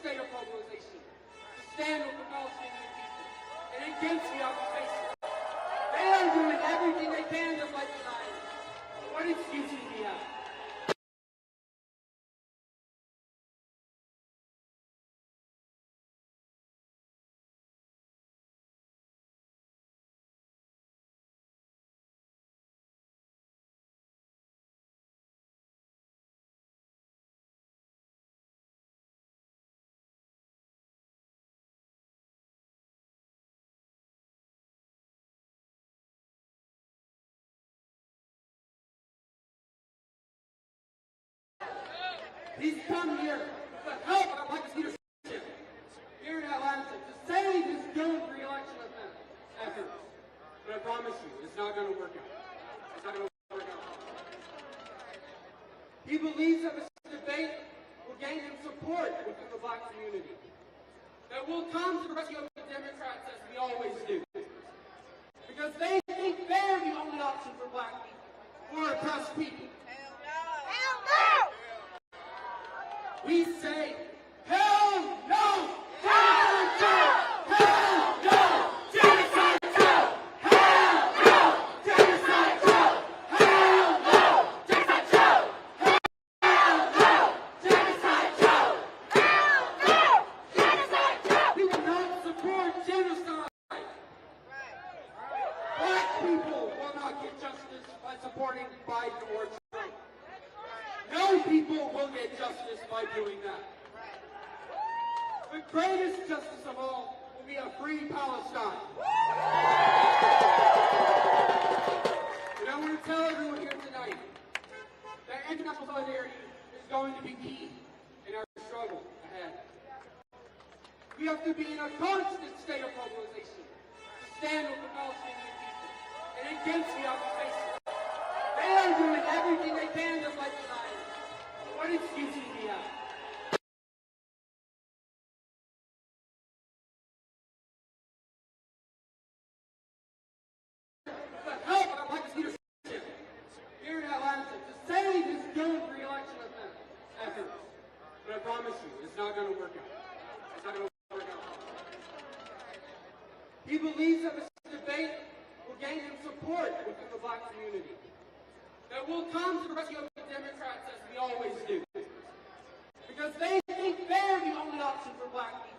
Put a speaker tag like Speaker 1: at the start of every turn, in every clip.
Speaker 1: state of globalization, to stand with the Palestinian people and against the occupation. They are doing everything they can to fight the Zionists. What excuse do we have? He's come here with the help of Black leadership here in Atlanta to save his doomed re-election efforts. But I promise you, it's not going to work out. It's not going to work out. He believes that this debate will gain him support within the Black community, that will come to the rescue of the Democrats as we always do, because they think they're the only option for Black people, for oppressed people. Hell no! We say, hell no! Genocide no! Hell no! Genocide no! Hell no! Genocide no! Hell no! Genocide no! Hell no! Genocide no! Hell no! Genocide no! We will not support genocide. Black people will not get justice by supporting Biden or Trump. No people will get justice by doing that. The greatest justice of all will be a free Palestine. And I want to tell everyone here tonight that international solidarity is going to be key in our struggle ahead. We have to be in a constant state of mobilization to stand with the Palestinian people and against the occupation. They are doing everything they can to fight the Zionists. What excuse do we have? With the help of Black leadership here in Atlanta to save his doomed re-election efforts. But I promise you, it's not going to work out. It's not going to work out. He believes that this debate will gain him support within the Black community, that will come to the rescue of the Democrats as we always do, because they think they're the only option for Black people,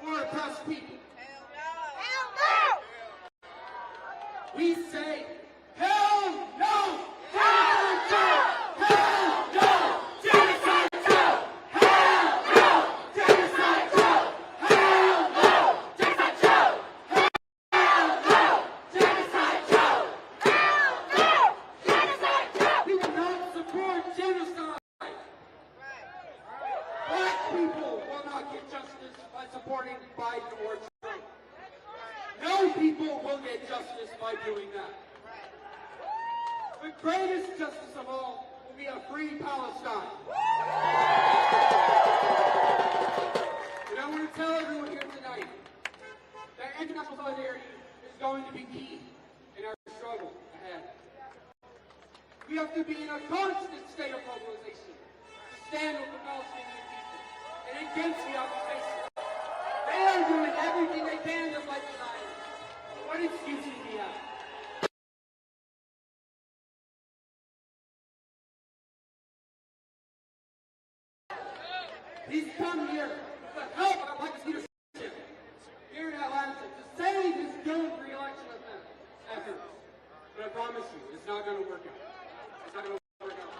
Speaker 1: for oppressed people. Hell no! We say, hell no! Genocide no! Hell no! Genocide no! Hell no! Genocide no! Hell no! Genocide no! Hell no! Genocide no! Hell no! Genocide no! We will not support genocide. Black people will not get justice by supporting Biden or Trump. No people will get justice by doing that. The greatest justice of all will be a free Palestine. And I want to tell everyone here tonight that international solidarity is going to be key in our struggle ahead. We have to be in a constant state of mobilization to stand with the Palestinian people and against the occupation. They are doing everything they can to fight the Zionists. What excuse do we have? He's come here with the help of Black leadership here in Atlanta to save his doomed re-election efforts. But I promise you, it's not going to work out. It's not going to work out.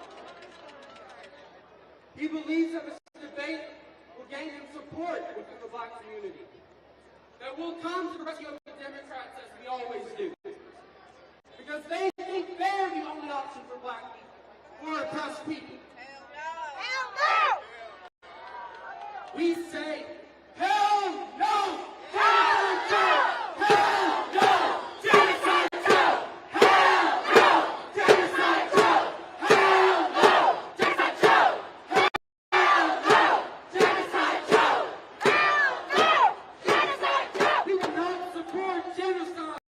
Speaker 1: He believes that this debate will gain him support within the Black community, that will come to the rescue of the Democrats as we always do, because they think they're the only option for Black people, for oppressed people. Hell no! We say, hell no! Genocide no! Hell no! Genocide no! Hell no! Genocide no! Hell no! Genocide no! Hell no! Genocide no! Hell no! Genocide no! We will not support genocide.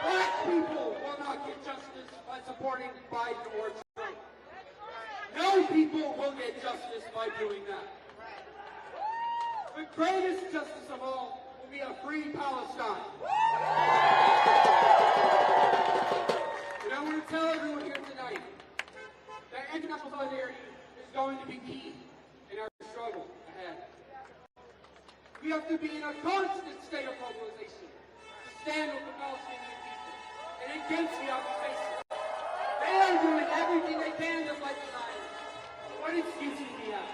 Speaker 1: Black people will not get justice by supporting Biden or Trump. No people will get justice by doing that. The greatest justice of all will be a free Palestine. And I want to tell everyone here tonight that international solidarity is going to be key in our struggle ahead. We have to be in a constant state of mobilization to stand with the Palestinian people and against the occupation. They are doing everything they can to fight the violence. What excuse do we have?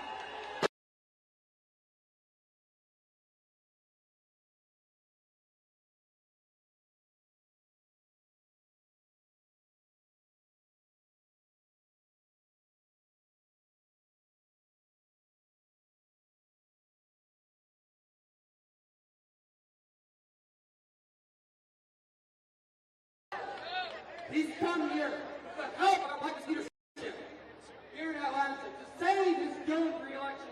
Speaker 1: He's come here to help our Black leadership here in Atlanta to save his doomed re-election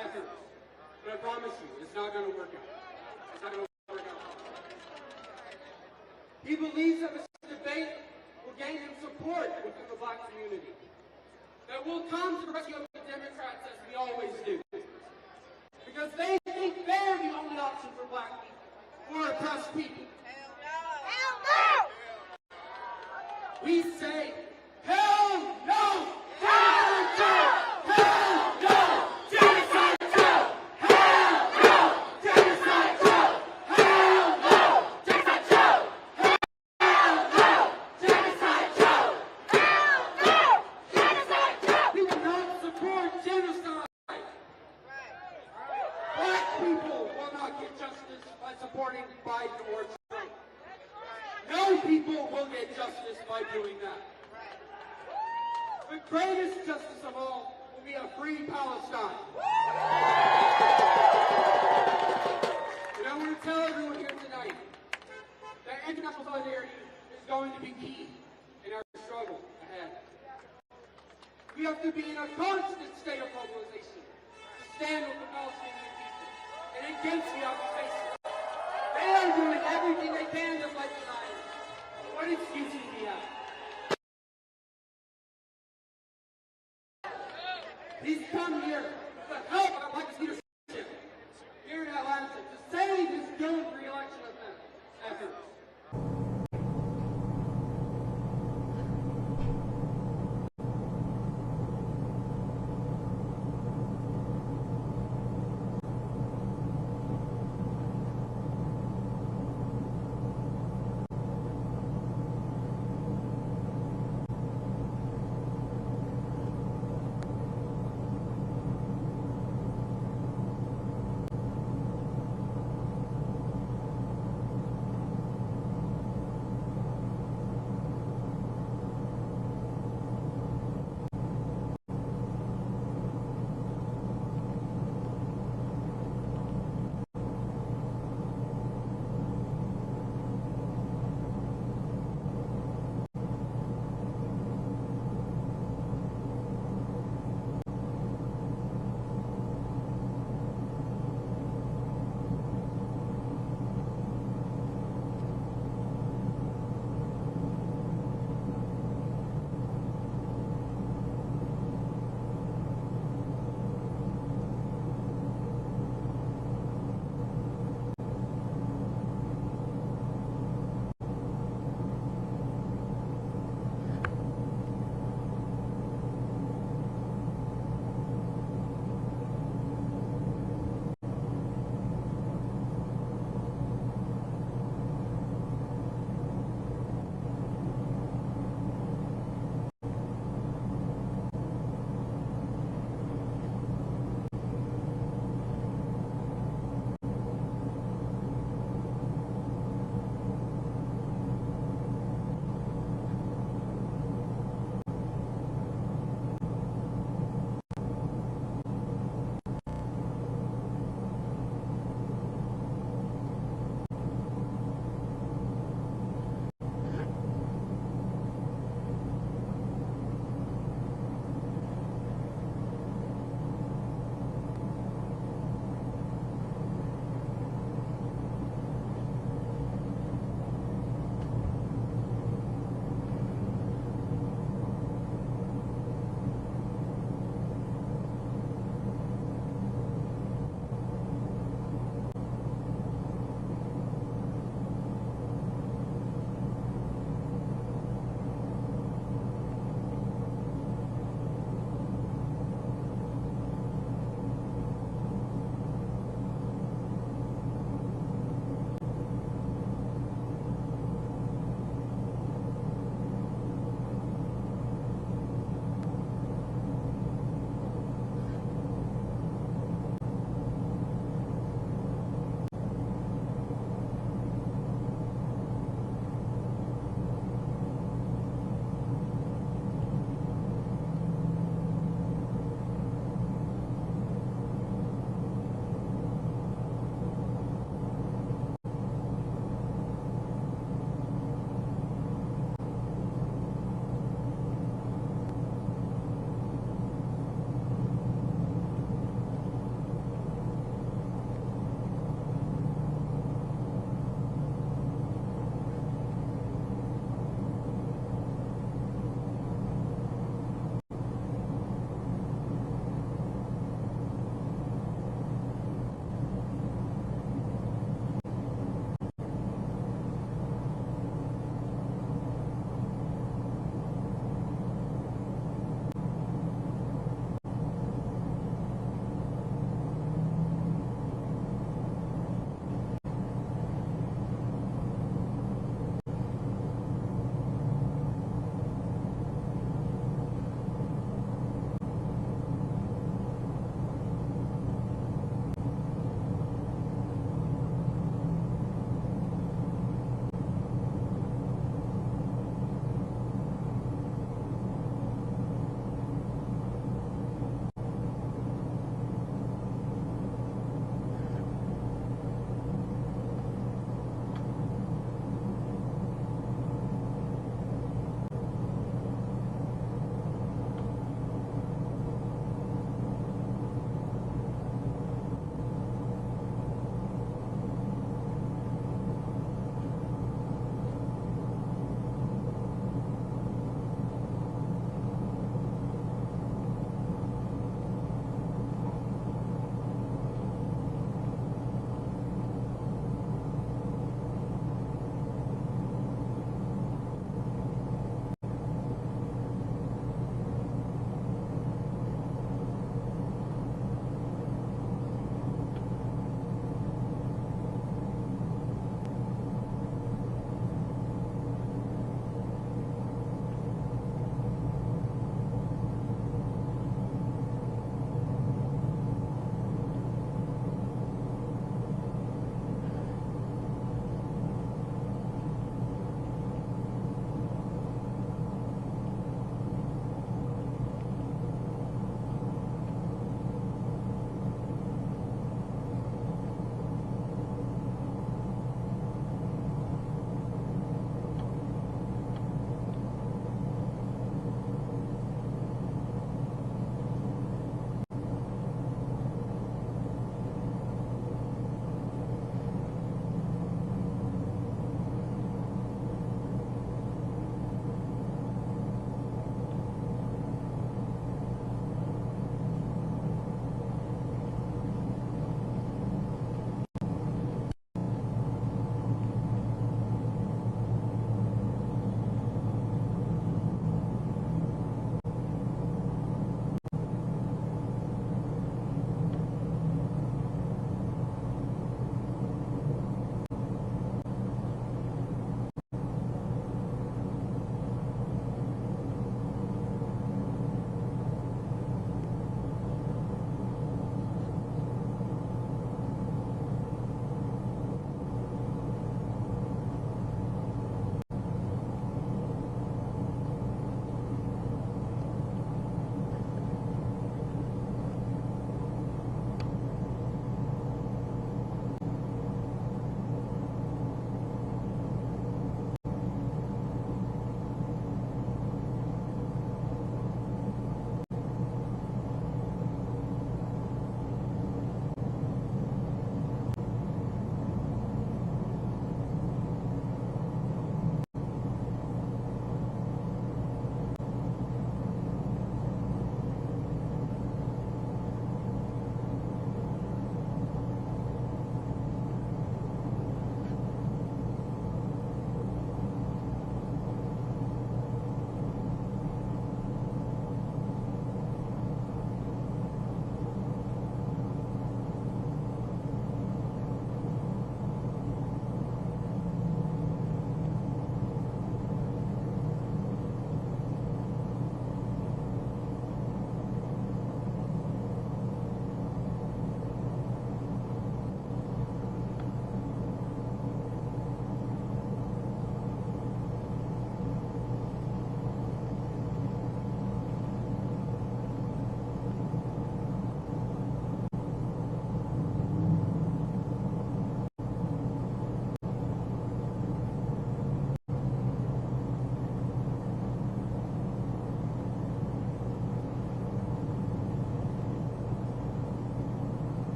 Speaker 1: efforts. But I promise you, it's not going to work out. It's not going to work out. He believes that this debate will gain him support within the Black community. That we'll come to the rescue of the Democrats as we always do. Because they think they're the only option for Black people, for oppressed people.
Speaker 2: Hell no!
Speaker 1: We say, hell no! Genocide no! Hell no! Genocide no! Hell no! Genocide no! Hell no! Genocide no! Hell no! Genocide no! Hell no! Genocide no! We will not support genocide. Black people will not get justice by supporting Biden or Trump. No people will get justice by doing that. The greatest justice of all will be a free Palestine. And I want to tell everyone here tonight that international solidarity is going to be key in our struggle ahead. We have to be in a constant state of mobilization to stand with the Palestinian people and against the occupation. They are doing everything they can to fight the violence. What excuse do we have? He's come here to help our Black leadership here in Atlanta to save his doomed re-election efforts.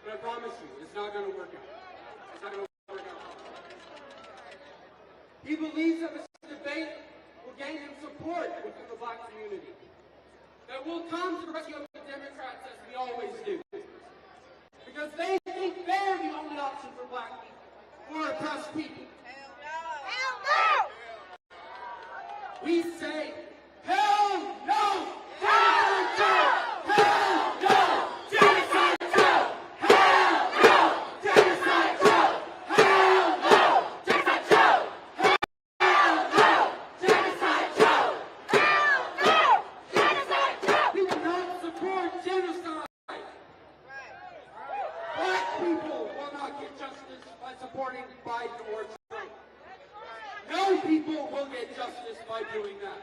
Speaker 1: But I promise you, it's not going to work out. It's not going to work out. He believes that this debate will gain him support within the black community. That we'll come to the rescue of the Democrats as we always do. Because they think they're the only option for black people, for oppressed people.
Speaker 2: Hell no!
Speaker 1: We say, hell no! Genocide no! Hell no! Genocide no! Hell no! Genocide no! Hell no! Genocide no! Hell no! Genocide no!
Speaker 2: Hell no! Genocide no!
Speaker 1: We will not support genocide. Black people will not get justice by supporting Biden or Trump. No people will get justice by doing that.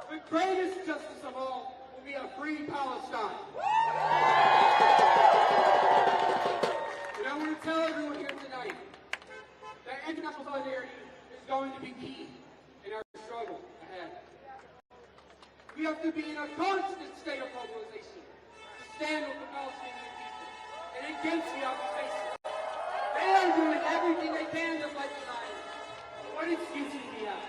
Speaker 1: The greatest justice of all will be a free Palestine. And I want to tell everyone here tonight that international solidarity is going to be key in our struggle ahead. We have to be in a constant state of mobilization to stand with the Palestinian people and against the occupation. They are doing everything they can to fight the Zionists. What excuse do we have?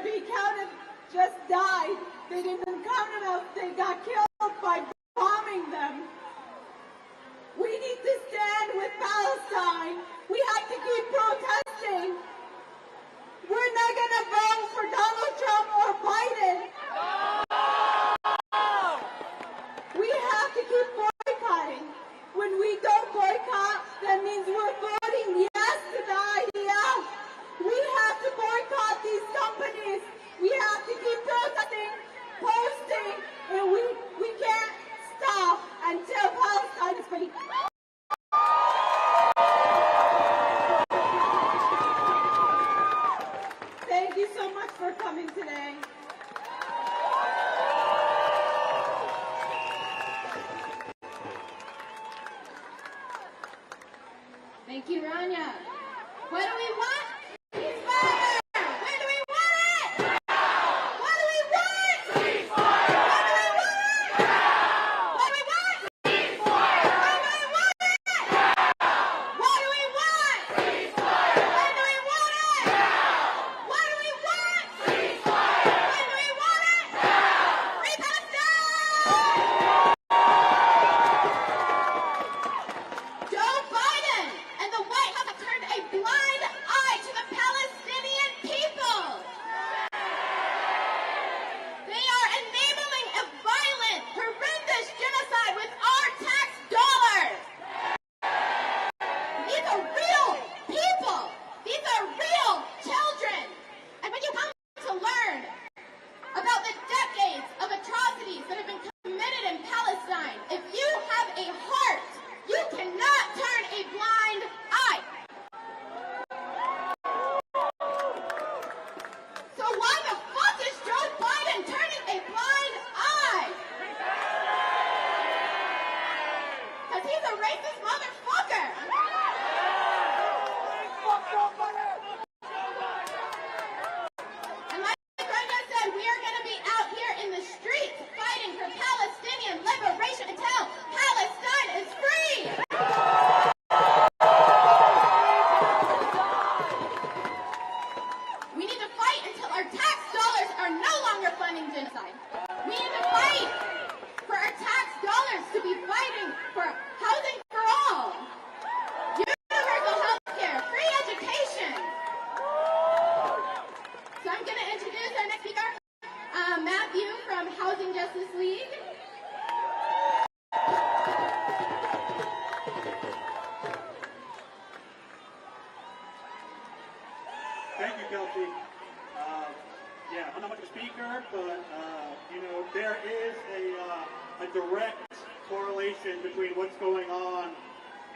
Speaker 3: be counted just died. They didn't count enough. They got killed by bombing them. We need to stand with Palestine. We have to keep protesting. We're not going to vote for Donald Trump or Biden. We have to keep boycotting. When we don't boycott, that means we're voting yes to the IDF. We have to boycott these companies. We have to keep protesting, posting, and we can't stop until Palestine is free. Thank you so much for coming today.
Speaker 2: Thank you, Rania. What do we want? Ceasefire! When do we want it? What do we want? Ceasefire! When do we want it? What do we want? Ceasefire! When do we want it? What do we want? Ceasefire! When do we want it? What do we want? Ceasefire! When do we want it? Free Palestine! Joe Biden and the White House have turned a blind eye to the Palestinian people. They are enabling a violent, horrendous genocide with our tax dollars. These are real people. These are real children. And when you come to learn about the decades of atrocities that have been committed in Palestine, if you have a heart, you cannot turn a blind eye. So why the fuck is Joe Biden turning a blind eye? Because he's a racist motherfucker. And like Brenda said, we are going to be out here in the streets fighting for Palestinian liberation until Palestine is free. We need to fight until our tax dollars are no longer funding genocide. We need to fight for our tax dollars to be fighting for housing for all, universal health care, free education. So I'm going to introduce our next speaker, Matthew from Housing Justice League.
Speaker 4: Thank you, Kelsey. Yeah, I'm not much of a speaker, but there is a direct correlation between what's going on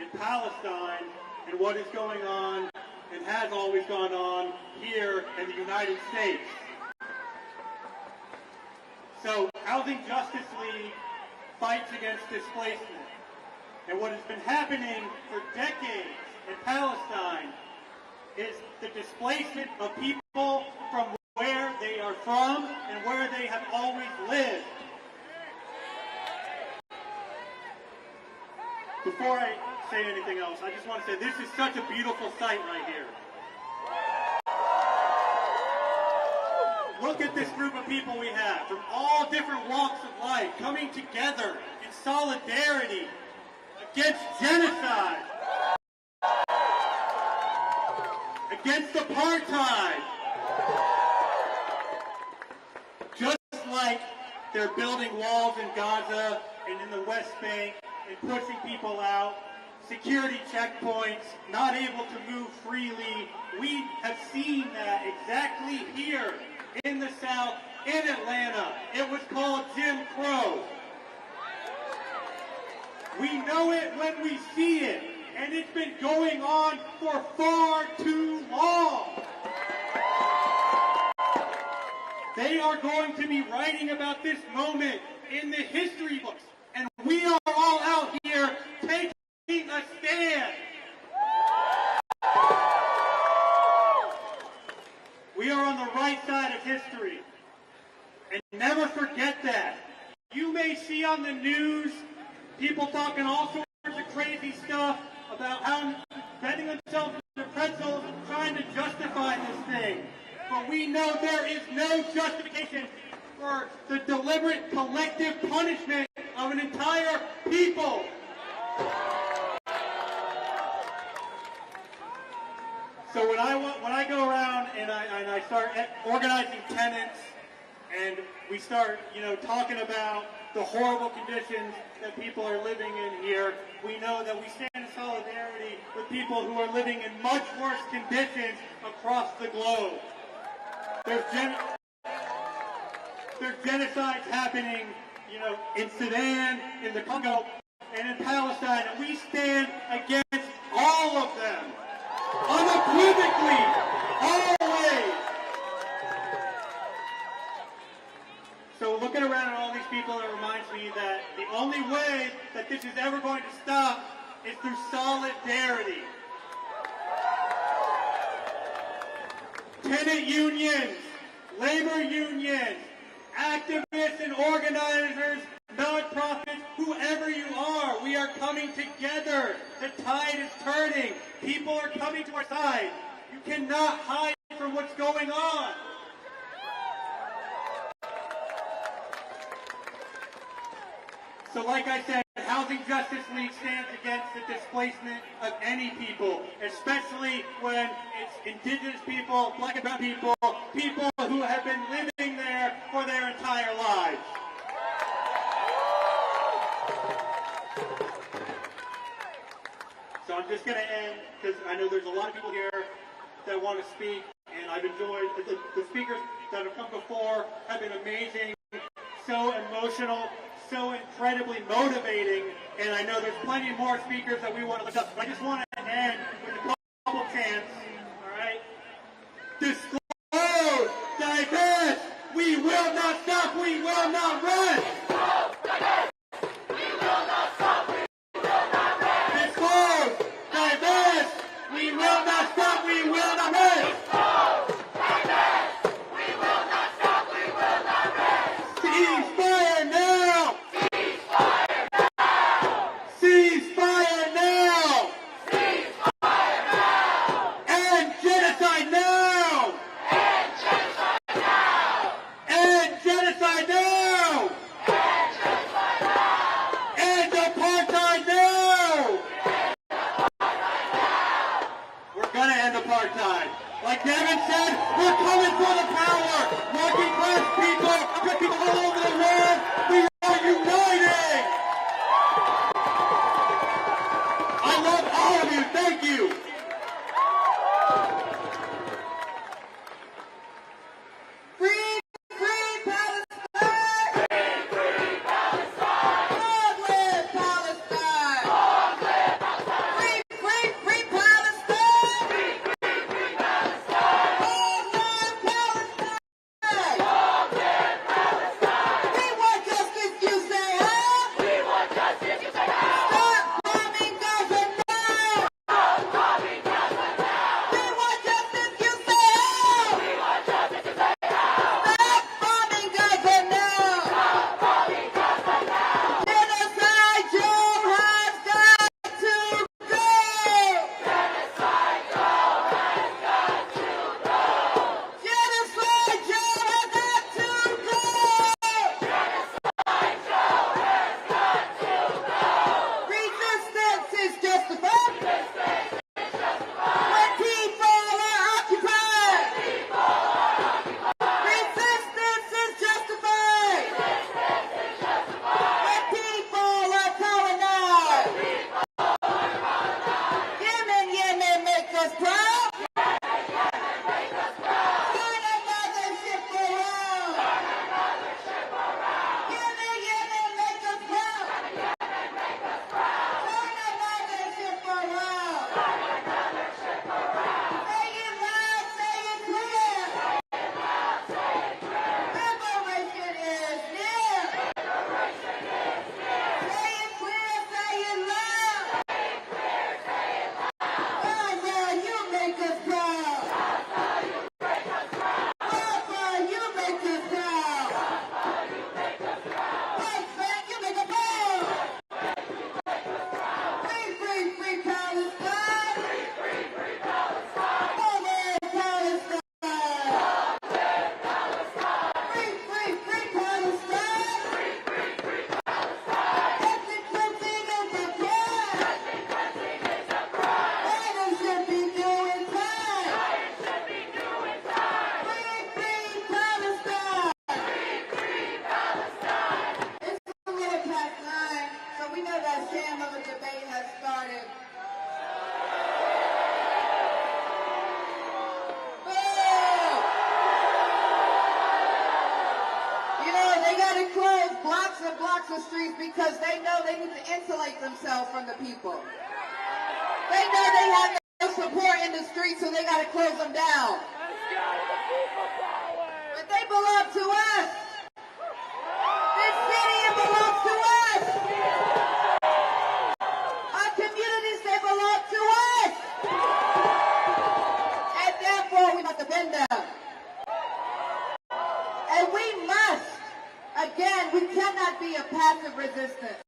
Speaker 4: in Palestine and what is going on and has always gone on here in the United States. So, Housing Justice League fights against displacement. And what has been happening for decades in Palestine is the displacement of people from where they are from and where they have always lived. Before I say anything else, I just want to say this is such a beautiful sight right here. Look at this group of people we have from all different walks of life coming together in solidarity against genocide, against apartheid. Just like they're building walls in Gaza and in the West Bank and pushing people out, security checkpoints, not able to move freely. We have seen that exactly here in the South, in Atlanta. It was called Jim Crow. We know it when we see it, and it's been going on for far too long. They are going to be writing about this moment in the history books, and we are all out here taking a stand. We are on the right side of history, and never forget that. You may see on the news people talking all sorts of crazy stuff about how bending themselves into pretzels and trying to justify this thing. But but we know there is no justification for the deliberate collective punishment of an entire people. So when I go around and I start organizing tenants, and we start, talking about the horrible conditions that people are living in here, we know that we stand in solidarity with people who are living in much worse conditions across the globe. There's genocides happening, in Sudan, in the Congo, and in Palestine, and we stand against all of them, unequivocally, always. So looking around at all these people, it reminds me that the only way that this is ever going to stop is through solidarity. Tenant unions, labor unions, activists and organizers, nonprofits, whoever you are, we are coming together. The tide is turning. People are coming to our side. You cannot hide from what's going on. So like I said, Housing Justice League stands against the displacement of any people, especially when it's indigenous people, black and brown people, people who have been living there for their entire lives. So I'm just going to end, because I know there's a lot of people here that want to speak, and I've enjoyed, the speakers that have come before have been amazing, so emotional, so incredibly motivating, and I know there's plenty more speakers that we want to look up. But I just want to end with a couple chants, all right? Disclose, divest, we will not stop, we will not rest. Disclose, divest, we will not stop, we will not rest. Ceasefire now! Ceasefire now! Ceasefire
Speaker 3: blocks and blocks of streets because they know they need to insulate themselves from the people. They know they have no support in the streets, so they got to close them down. But they belong to us. This city, it belongs to us. Our communities, they belong to us. And therefore, we must defend them. And we must, again, we cannot be a passive resistance.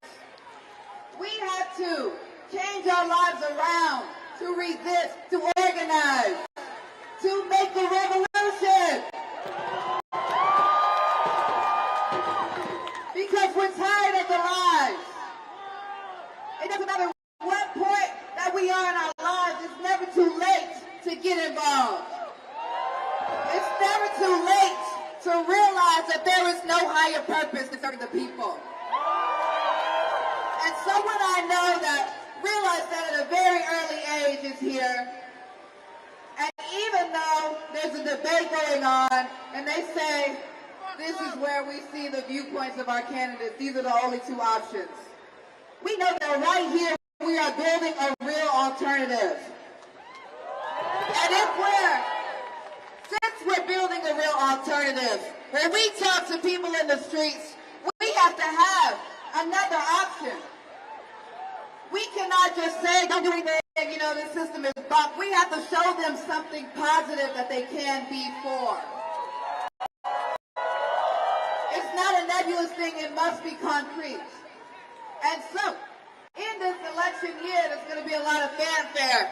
Speaker 3: We have to change our lives around, to resist, to organize, to make the revolution. Because we're tired of the lies. It doesn't matter what point that we are in our lives, it's never too late to get involved. It's never too late to realize that there is no higher purpose than serving the people. And someone I know that realized that at a very early age is here. And even though there's a debate going on, and they say, this is where we see the viewpoints of our candidates, these are the only two options. We know that right here, we are building a real alternative. And since we're building a real alternative, when we talk to people in the streets, we have to have another option. We cannot just say, don't do anything, the system is bugged. We have to show them something positive that they can be for. It's not a nebulous thing, it must be concrete. And so, in this election year, there's going to be a lot of fanfare.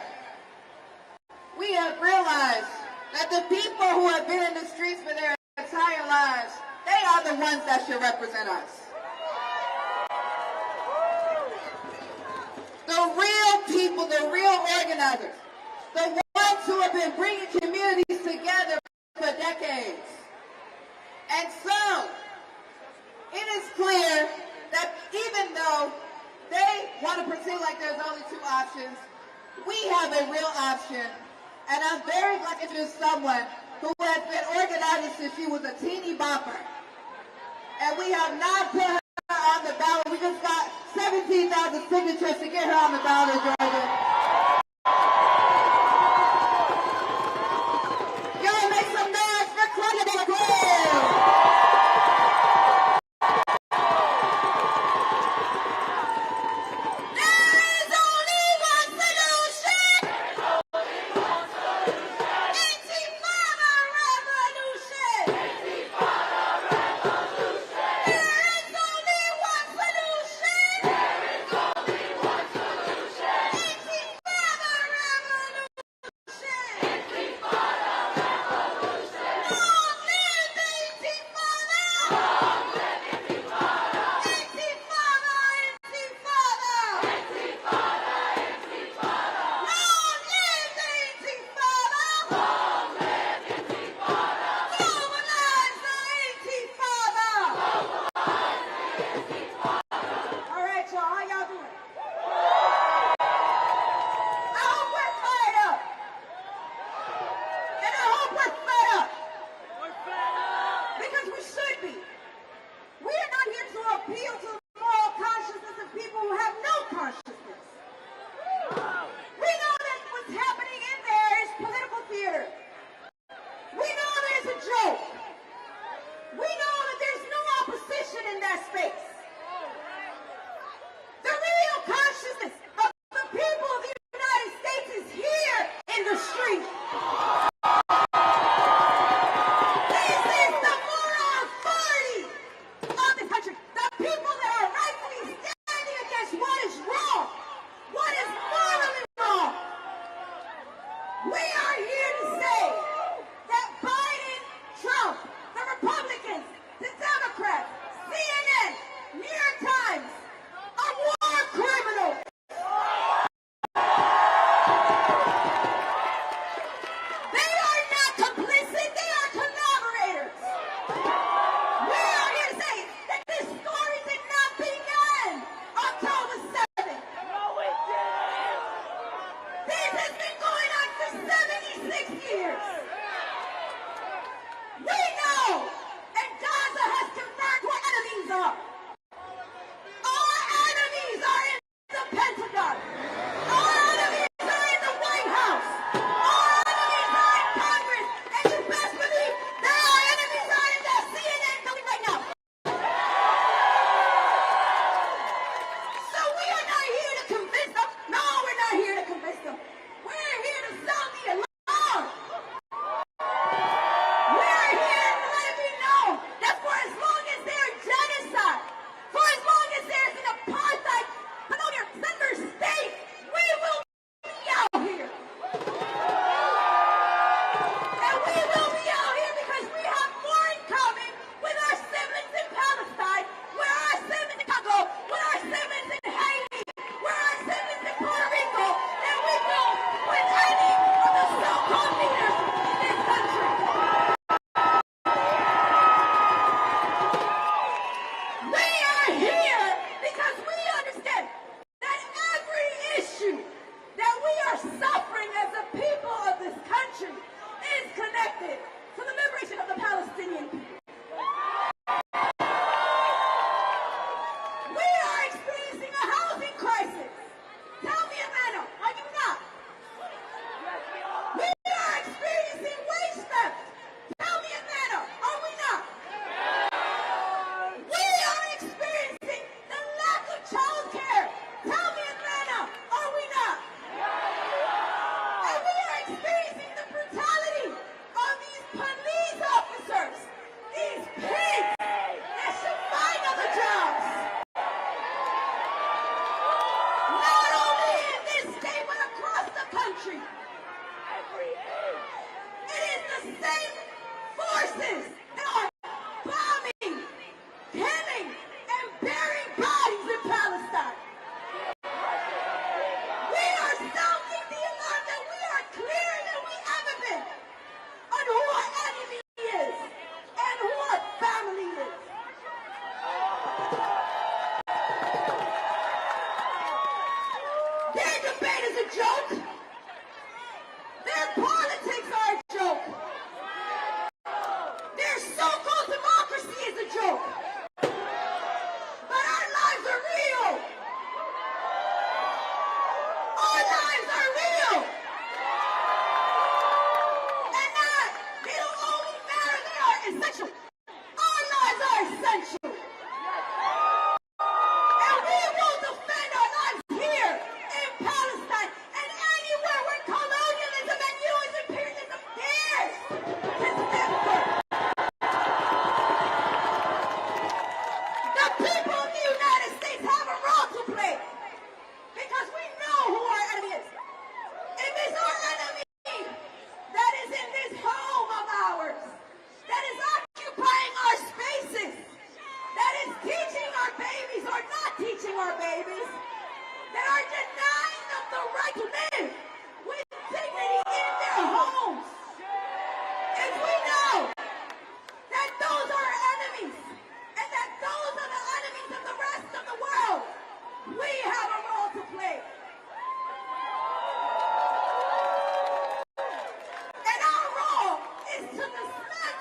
Speaker 3: We have realized that the people who have been in the streets for their entire lives, they are the ones that should represent us. The real people, the real organizers, the ones who have been bringing communities together for decades. And so, it is clear that even though they want to pretend like there's only two options, we have a real option. And I'm very glad to introduce someone who has been organizing since she was a teeny bopper. And we have not put her on the ballot. We just got 17,000 signatures to get her on the ballot, Georgia. Y'all make some noise for Claudia McClure.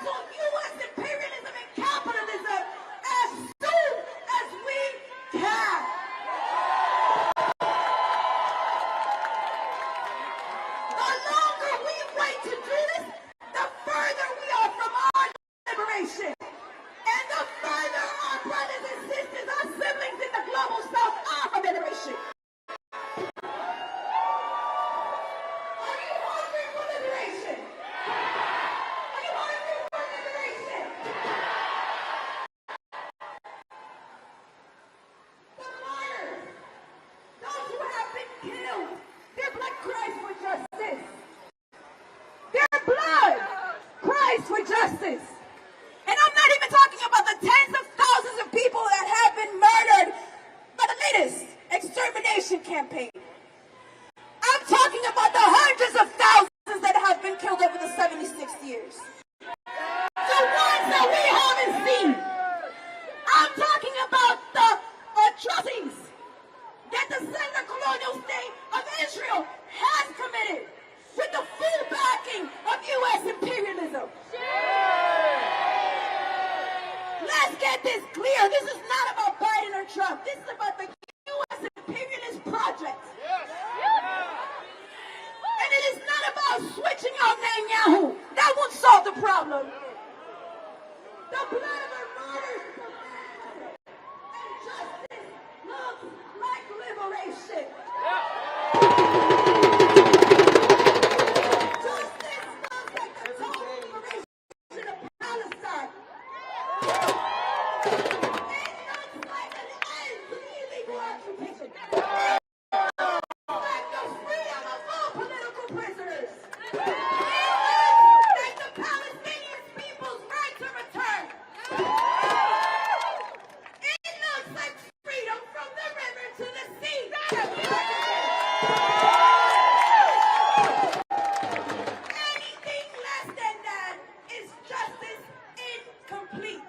Speaker 3: cancel U.S. imperialism and capitalism as soon as we can. The longer we wait to do this, the further we are from our liberation. And the further our brothers and sisters, our siblings in the global south are from liberation. Are you hungry for liberation? Are you hungry for liberation? The martyrs, those who have been killed, their blood cries for justice. Their blood cries for justice. And I'm not even talking about the tens of thousands of people that have been murdered by the latest extermination campaign. I'm talking about the hundreds of thousands that have been killed over the 76 years. The ones that we haven't seen. I'm talking about the atrocities that the settler colonial state of Israel has committed with the full backing of U.S. imperialism. Let's get this clear. This is not about Biden or Trump. This is about the U.S. imperialist project. And it is not about switching out Netanyahu. That won't solve the problem. The blood of our martyrs is a matter. And justice looks like liberation. Justice looks like the total liberation of Palestine. It looks like an end to the illegal occupation. Like the freedom of all political prisoners. It looks like the Palestinian people's right to return. It looks like freedom from the river to the sea. Anything less than that is justice incomplete.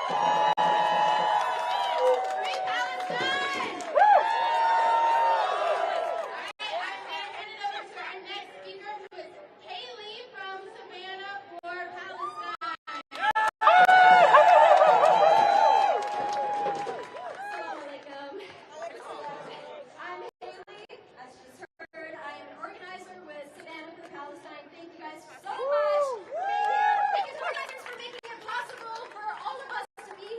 Speaker 2: Free Palestine! All right, I'm going to hand it over to our next speaker, who is Haley from Savannah for Palestine.
Speaker 5: Assalamu alaikum. I'm Haley. As you just heard, I am an organizer with Savannah for Palestine. Thank you guys so much for being here. Thank you to organizers for making it possible for all of us to be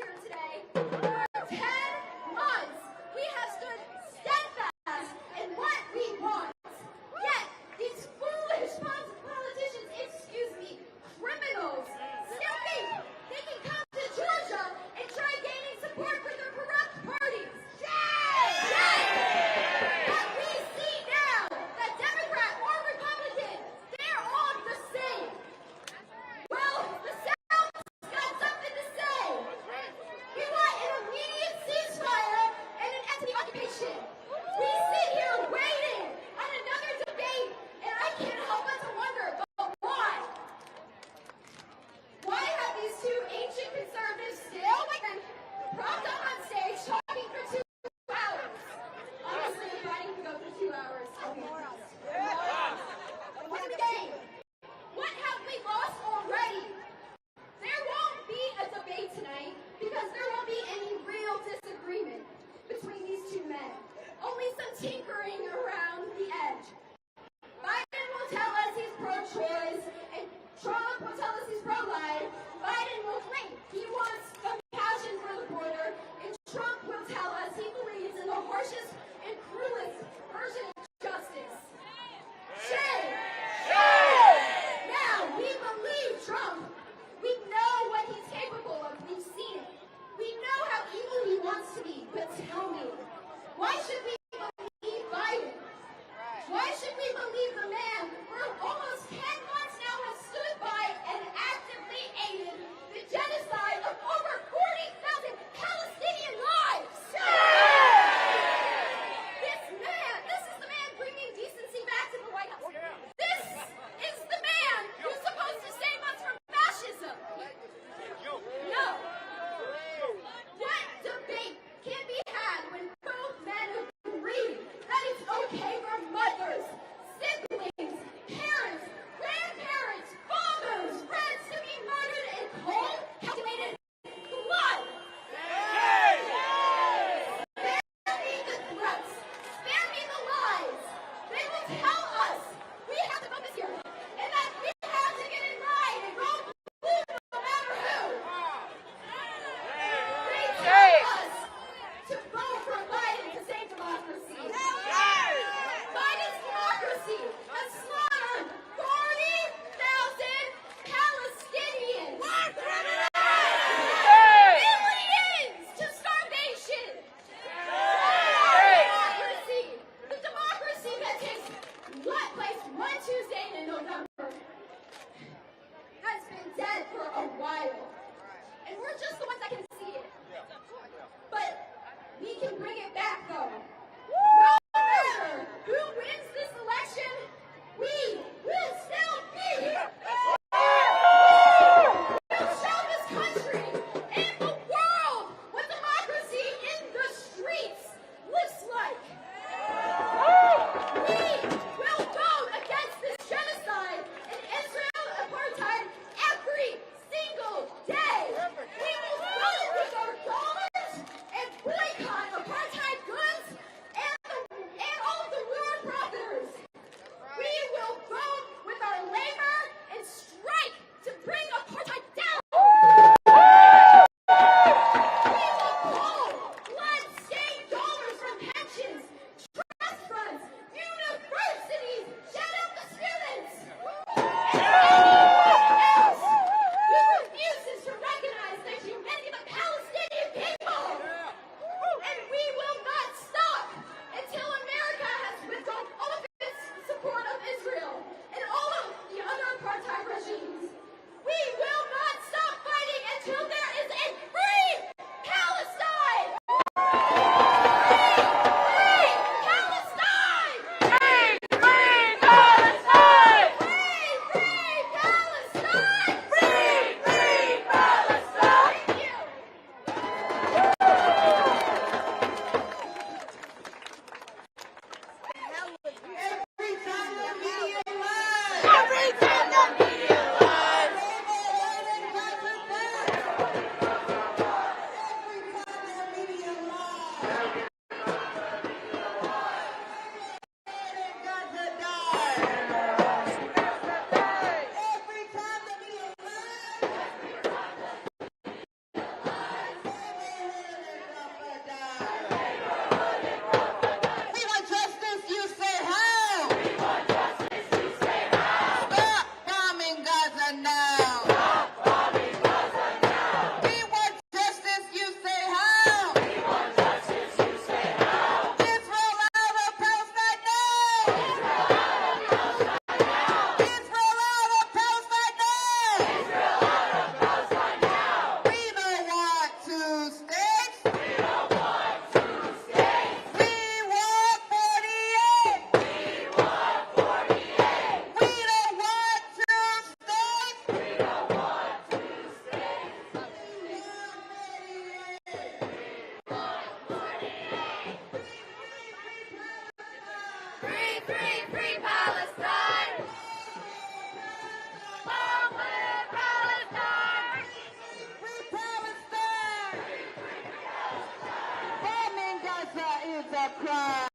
Speaker 3: crime.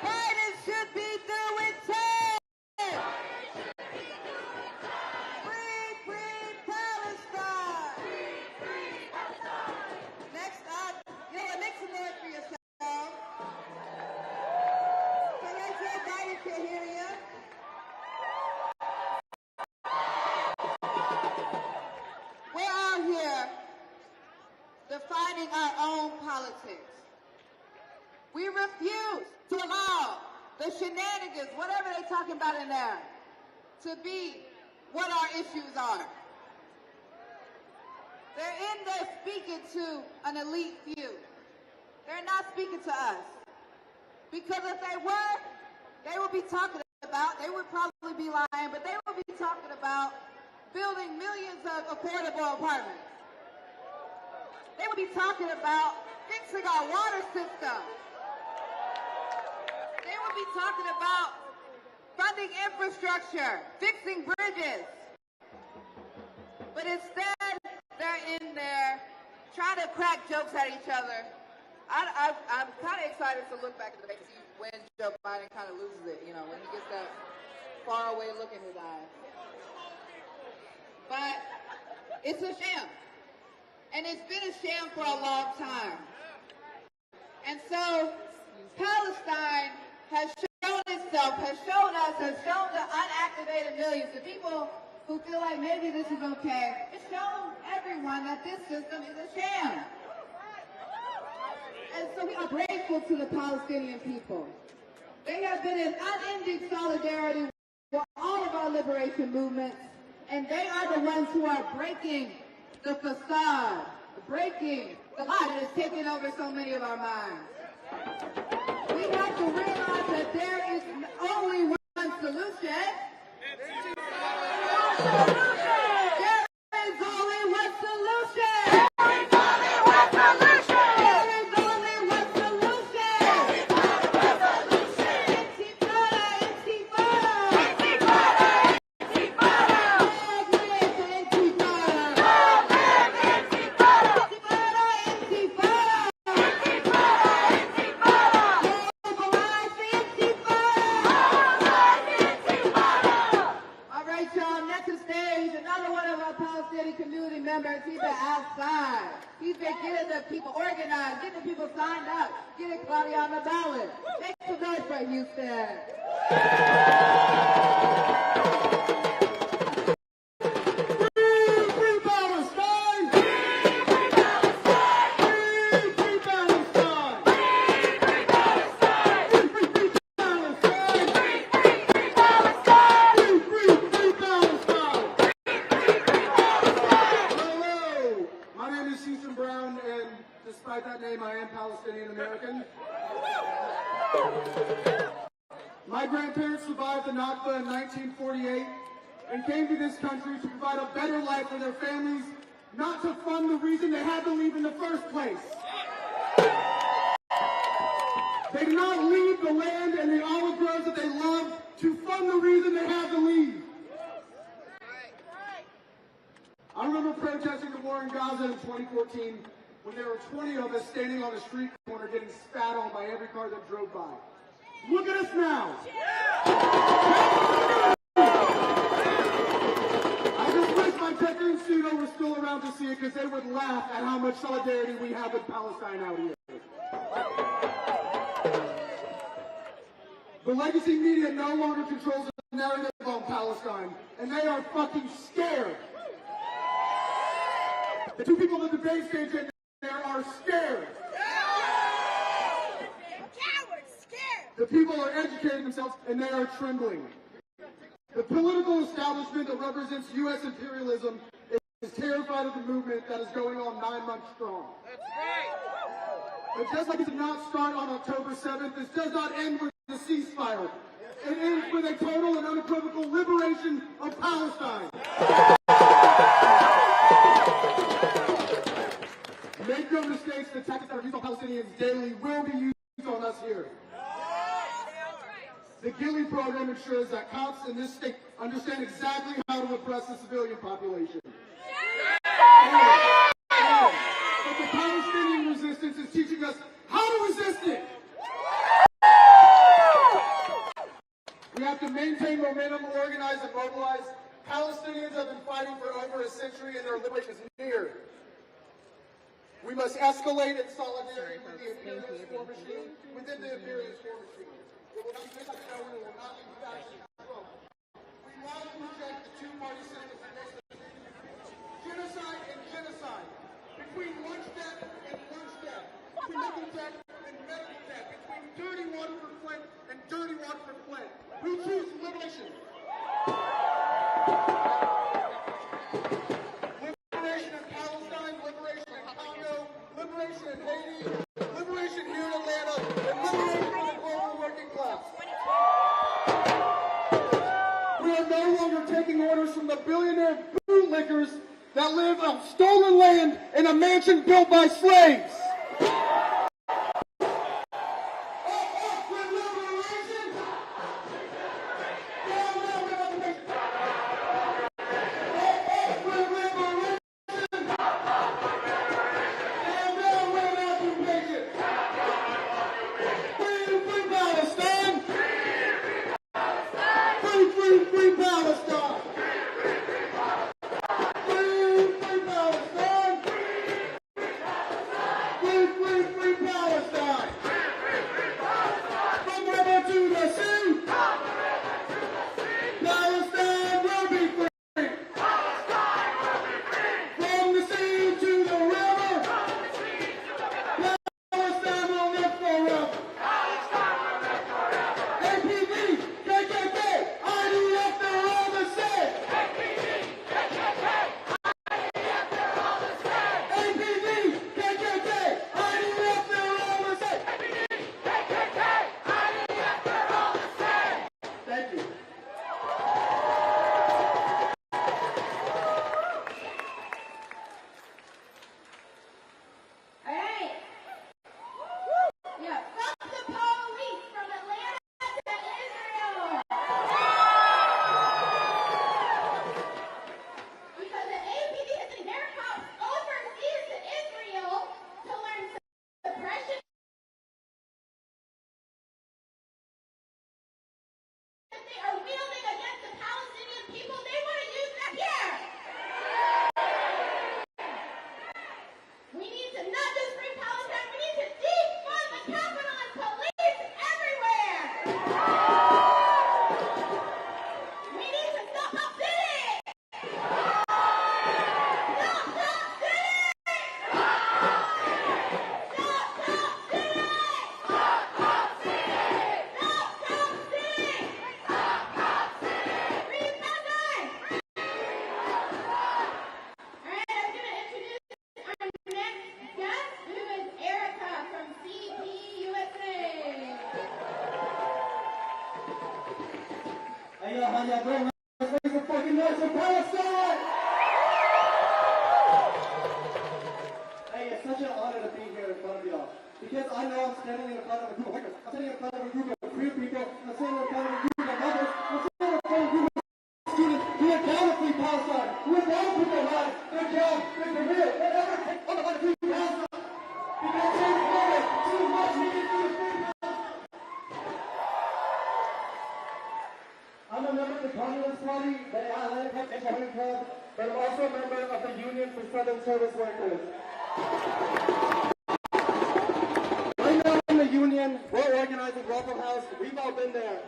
Speaker 3: Biden should be doing time. Free Palestine. Next up, make some noise for yourself. So that Joe Biden can hear you. We're out here defining our own politics. We refuse to allow the shenanigans, whatever they're talking about in there, to be what our issues are. They're in there speaking to an elite few. They're not speaking to us. Because if they were, they would be talking about, they would probably be lying, but they would be talking about building millions of affordable apartments. They would be talking about fixing our water system. They would be talking about funding infrastructure, fixing bridges. But instead, they're in there trying to crack jokes at each other. I'm kind of excited to look back at the debate to see when Joe Biden kind of loses it, you know, when he gets that faraway look in his eyes. But it's a sham. And it's been a sham for a long time. And so Palestine has shown itself, has shown us, has shown the unactivated millions, the people who feel like maybe this is okay. It's shown everyone that this system is a sham. And so we are grateful to the Palestinian people. They have been in unending solidarity with all of our liberation movements, and they are the ones who are breaking the facade, breaking the lie that is taking over so many of our minds. We have to realize that there is only one solution. There is only one solution. There is only one solution. There is only one solution. Intifada, intifada. Intifada, intifada. Long live the intifada. Long live the intifada. Intifada, intifada. Intifada, intifada. Mobilize the intifada. Mobilize the intifada. All right, y'all, next to stage, another one of our Palestinian community members. He's been outside. He's been getting the people organized, getting the people signed up, getting Claudia on the ballot. Make some noise for Houston.
Speaker 1: Free Palestine! Free Palestine! Free Palestine! Free Palestine! Free Palestine! Free Palestine! Free Palestine! Hello, my name is Susan Brown, and despite that name, I am Palestinian American. My grandparents survived the Nakba in 1948 and came to this country to provide a better life for their families, not to fund the reason they had to leave in the first place. They did not leave the land and the olive groves that they loved to fund the reason they had to leave. I remember protesting the war in Gaza in 2014 when there were 20 of us standing on a street corner getting spat on by every car that drove by. Look at us now. I just wish my Tucker and Sudo were still around to see it, because they would laugh at how much solidarity we have with Palestine out here. The legacy media no longer controls the narrative on Palestine, and they are fucking scared. The two people at the debate stage in there are scared. The people are educating themselves, and they are trembling. The political establishment that represents U.S. imperialism is terrified of the movement that is going on 9 months strong. That's right. But just like it did not start on October 7th, this does not end with a ceasefire. It ends with a total and unequivocal liberation of Palestine. Make no mistakes, the tactics that are used on Palestinians daily will be used on us here. The Gilly program ensures that cops in this state understand exactly how to oppress the civilian population. But the Palestinian resistance is teaching us We must escalate in solidarity with the imperialist war machine within the imperialist war machine. It will not take us nowhere. It will not lead back to control. We must reject the two-party system that makes us genocide and genocide. Between one step and one step. Between medical death and medical death. Between dirty water for Flint and dirty water for Flint. We choose liberation. Liberation in Palestine, liberation in Congo, liberation in Haiti, liberation here in Atlanta, and liberation for the global working class. We are no longer taking orders from the billionaire bootlickers that live on stolen land in a mansion built by slaves. Because I know I'm standing in front of a group of workers. I'm standing in front of a group of queer people. I'm standing in front of a group of mothers. I'm standing in front of a group of students who are down to free Palestine, who are down to put their lives, their jobs, their career, whatever it takes on the line to free Palestine. Because change is needed. So much needed to free Palestine. I'm a member of the Communist Party, the Atlantic Education Club, but I'm also a member of the Union for Southern Service Workers. Union, we're organizing Waffle House. We've all been there.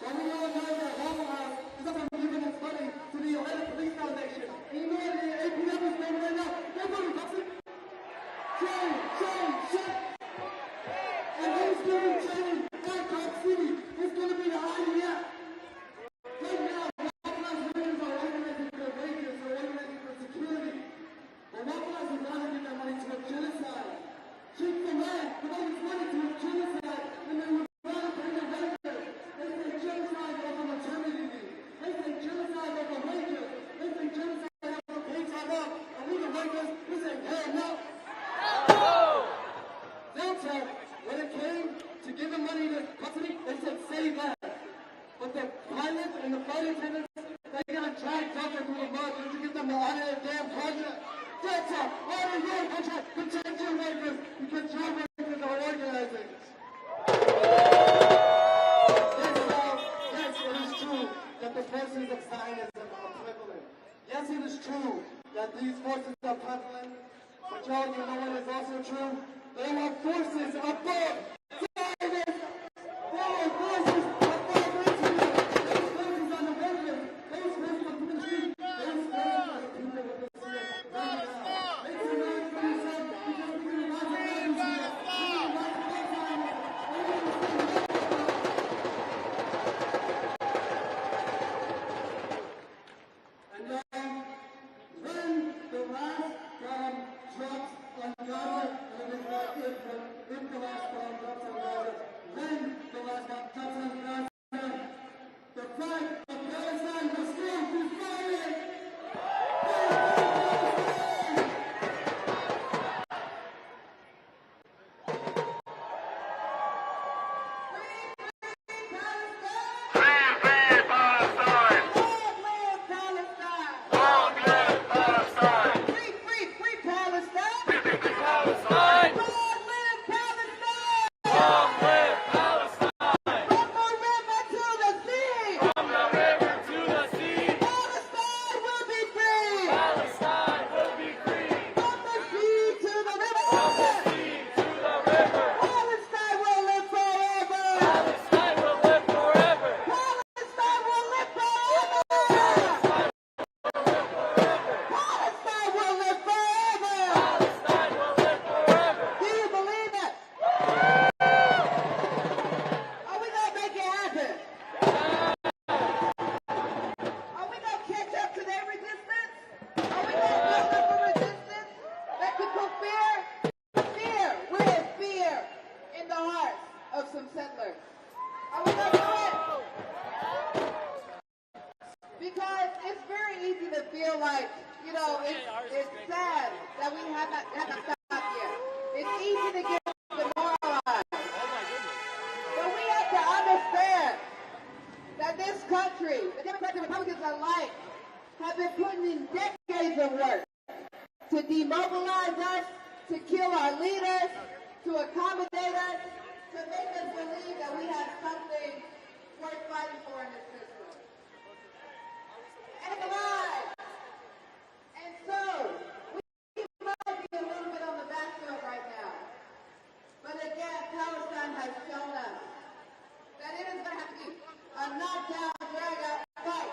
Speaker 1: When we organize at Waffle House, it's up to giving us money to the Atlanta Police Foundation. And you know what the APF is doing right now? They're voting toxic. Shame. And who's giving training at Top City? It's going to be the IDF. Right now, Waffle House workers are organizing for wages, they're organizing for security. And Waffle House is not going to give that money to a genocide. Keep the land, put all this money to a genocide, and then we rather pay the records. They say genocide over maternity leave. They say genocide over wages. They say genocide over paid time off. And we the workers, we say, hell no. Delta, when it came to giving money to custody, they said save that. But the pilots and the flight attendants, they got dragged Delta through the mud to get them to honor their damn contract. Delta, honor your contract, protect your workers, because your workers are organizing. Yes, it is true that the forces of Zionism are prevalent. Yes, it is true that these forces are prevalent, but John, you know what is also true? They have forces above Zionists. There are forces above Israel. Those forces on the movement. Those forces on the street. Those forces on the people of Israel. Right now. Make some noise for yourself because we're going to rise above Israel. We're going to rise above Zionists. We're going to say no. And then, when the last bomb drops on Gaza, and it is not if the last bomb drops on Gaza, when the last bomb drops on Gaza, the flag of Palestine will still be flying! Because it's very easy to feel like, you know, it's sad that we have not stopped yet. It's easy to get demoralized. But we have to understand that this country, the Democrats and Republicans alike, have been putting in decades of work to demobilize us, to kill our leaders, to accommodate us, to make us believe that we have something worth fighting for in this country. And it's a lie. And so, we might be a little bit on the back foot right now. But again, Palestine has shown us that it is going to have to be a knockdown, drag-out fight.